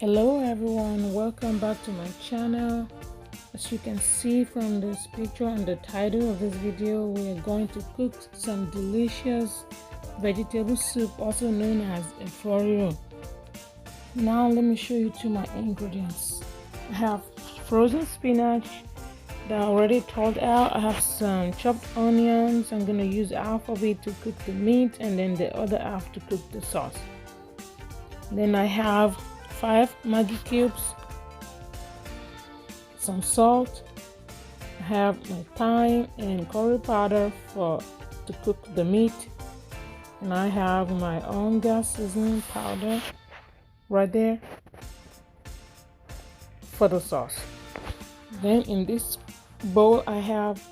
Hello everyone, welcome back to my channel. As you can see from this picture and the title of this video, we are going to cook some delicious vegetable soup, also known as Efo Riro. Now let me show you my ingredients. I have frozen spinach that I already thawed out. I have some chopped onions. I'm going to use half of it to cook the meat and then the other half to cook the sauce. Then I have 5 Maggi cubes, some salt. I have my thyme and curry powder to cook the meat, and I have my Onga seasoning powder right there for the sauce. Then in this bowl I have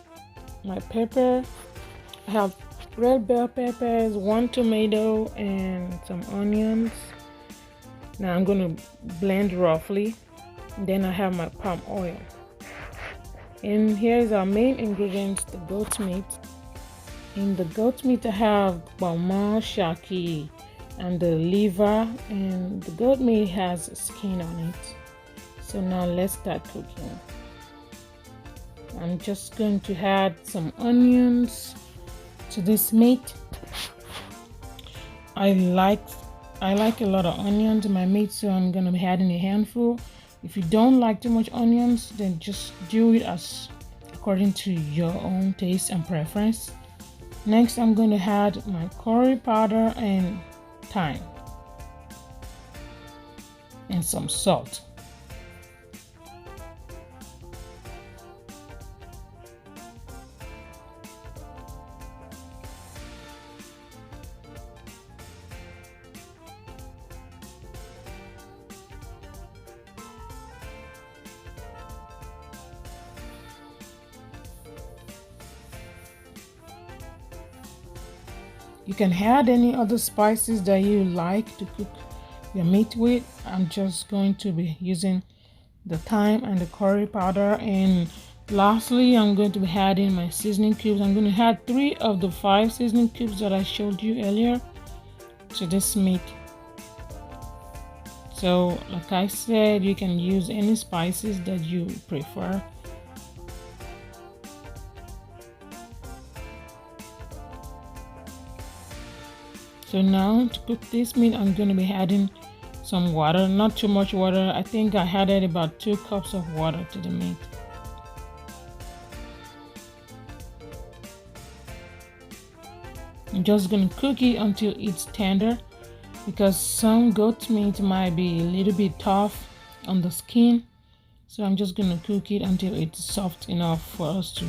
my pepper. I have red bell peppers, 1 tomato, and some onions. Now I'm going to blend roughly. Then I have my palm oil. And here's our main ingredients, the goat meat. In the goat meat I have bama, shaki, and the liver. And the goat meat has skin on it. So now let's start cooking. I'm just going to add some onions to this meat. I like a lot of onions in my meat, so I'm going to be adding a handful. If you don't like too much onions, then just do it as according to your own taste and preference. Next, I'm going to add my curry powder and thyme and some salt. You can add any other spices that you like to cook your meat with. I'm just going to be using the thyme and the curry powder. And lastly, I'm going to be adding my seasoning cubes. I'm going to add 3 of the 5 seasoning cubes that I showed you earlier to this meat. So like I said, you can use any spices that you prefer. So now to cook this meat, I'm going to be adding some water, not too much water. I think I added about 2 cups of water to the meat. I'm just going to cook it until it's tender, because some goat meat might be a little bit tough on the skin. So I'm just going to cook it until it's soft enough for us to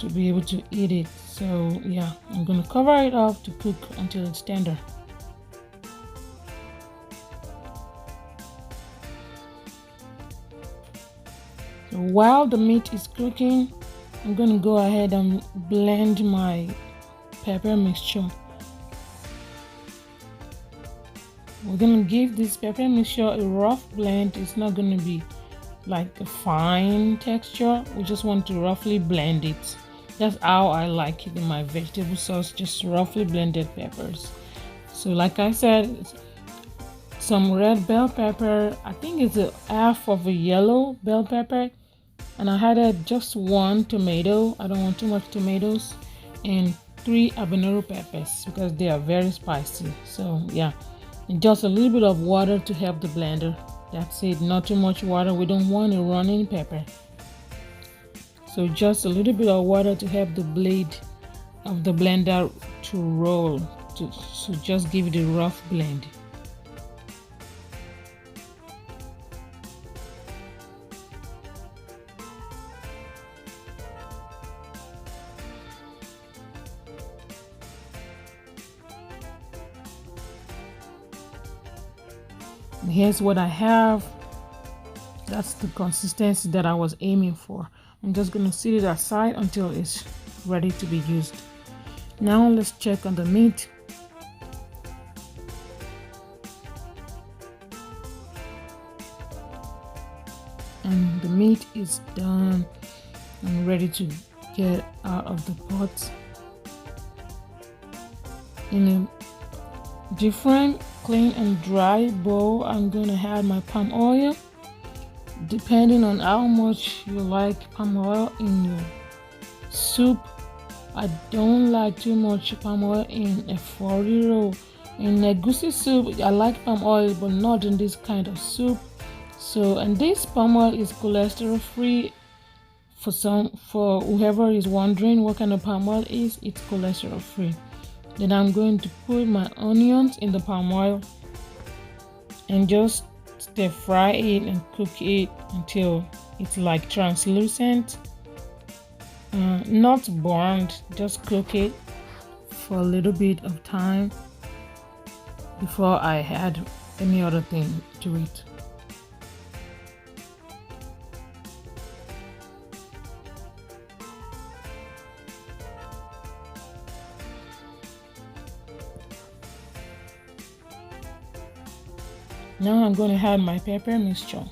be able to eat it. So yeah, I'm going to cover it up to cook until it's tender. So while the meat is cooking, I'm going to go ahead and blend my pepper mixture. We're going to give this pepper mixture a rough blend. It's not going to be like a fine texture. We just want to roughly blend it. That's how I like it in my vegetable sauce, just roughly blended peppers. So like I said, some red bell pepper, I think it's a half of a yellow bell pepper, and I added just 1 tomato. I don't want too much tomatoes, and 3 habanero peppers because they are very spicy. So yeah, and just a little bit of water to help the blender. That's it, not too much water. We don't want a running pepper. So just a little bit of water to help the blade of the blender to roll, to just give it a rough blend. And here's what I have. That's the consistency that I was aiming for. I'm just going to set it aside until it's ready to be used. Now let's check on the meat. And the meat is done and ready to get out of the pot. In a different clean and dry bowl, I'm gonna add my palm oil. Depending on how much you like palm oil in your soup, I don't like too much palm oil in Efo Riro. In egusi soup, I like palm oil, but not in this kind of soup. So, and this palm oil is cholesterol free. For whoever is wondering what kind of palm oil is, it's cholesterol free. Then I'm going to put my onions in the palm oil and just stir fry it and cook it until it's like translucent, not burned. Just cook it for a little bit of time before I add any other thing to it. Now I'm going to add my pepper mixture.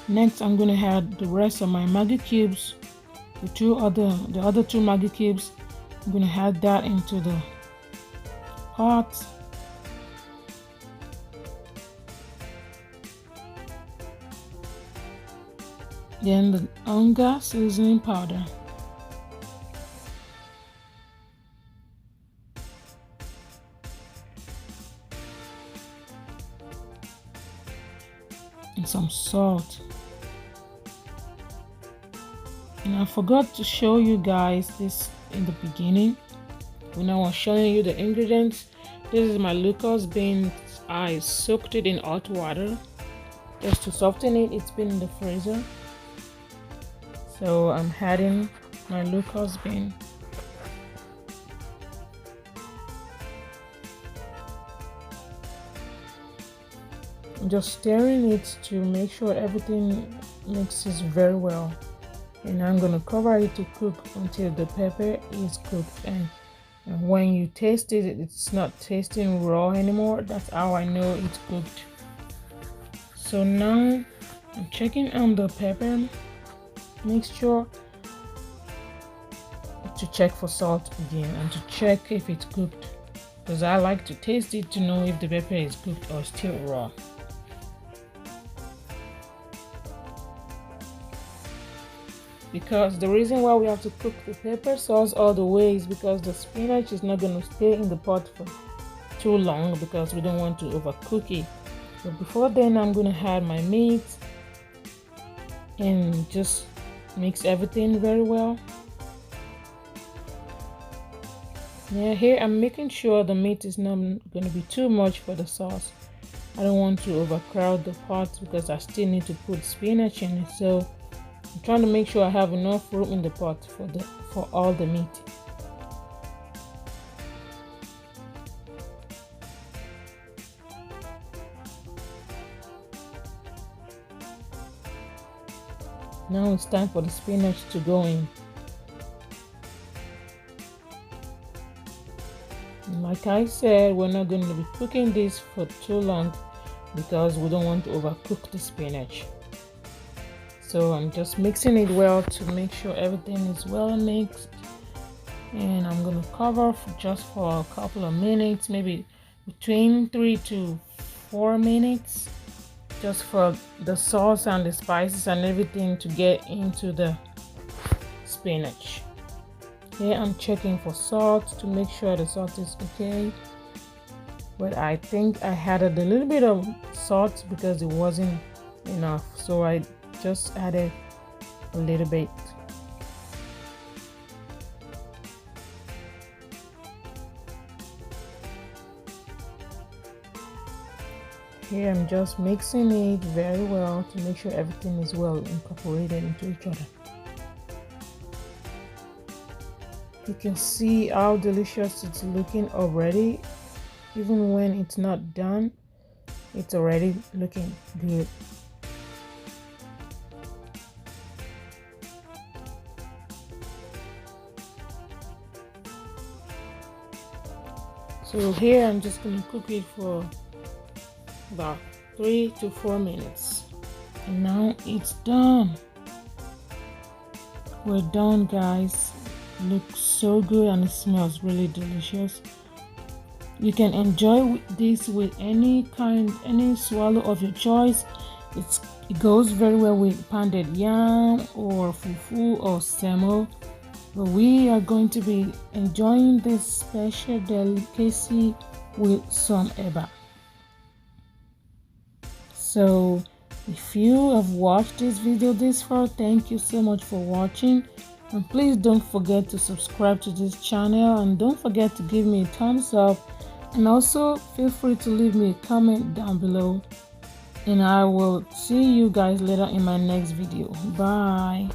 Next, I'm going to add the rest of my Maggi cubes, the other two Maggi cubes. I'm going to add that into the pot. Then the Onga seasoning powder. And some salt. And I forgot to show you guys this in the beginning when I was showing you the ingredients. This is my Logust beans. I soaked it in hot water just to soften it. It's been in the freezer. So I'm adding my Logust bean. I'm just stirring it to make sure everything mixes very well. And I'm going to cover it to cook until the pepper is cooked, and when you taste it, it's not tasting raw anymore. That's how I know it's cooked. So now I'm checking on the pepper mixture to check for salt again and to check if it's cooked, because I like to taste it to know if the pepper is cooked or still raw. Because the reason why we have to cook the pepper sauce all the way is because the spinach is not going to stay in the pot for too long, because we don't want to overcook it. But before then, I'm going to add my meat and just mix everything very well. Yeah, here I'm making sure the meat is not going to be too much for the sauce. I don't want to overcrowd the pot because I still need to put spinach in it. So I'm trying to make sure I have enough room in the pot for all the meat. Now it's time for the spinach to go in. Like I said, we're not going to be cooking this for too long because we don't want to overcook the spinach. So I'm just mixing it well to make sure everything is well mixed. And I'm going to cover just for a couple of minutes, maybe between 3 to 4 minutes, just for the sauce and the spices and everything to get into the spinach. Here I'm checking for salt to make sure the salt is okay. But I think I added a little bit of salt because it wasn't enough. So I just added a little bit. Here I'm just mixing it very well to make sure everything is well incorporated into each other. You can see how delicious it's looking already, even when it's not done. It's already looking good. So here I'm just gonna cook it for about 3 to 4 minutes. And now it's done. We're done, guys. Looks so good and it smells really delicious. You can enjoy this with any swallow of your choice. It goes very well with pounded yam or fufu or semo. But we are going to be enjoying this special delicacy with some eba. So if you have watched this video this far, thank you so much for watching, and please don't forget to subscribe to this channel, and don't forget to give me a thumbs up, and also feel free to leave me a comment down below, and I will see you guys later in my next video. Bye.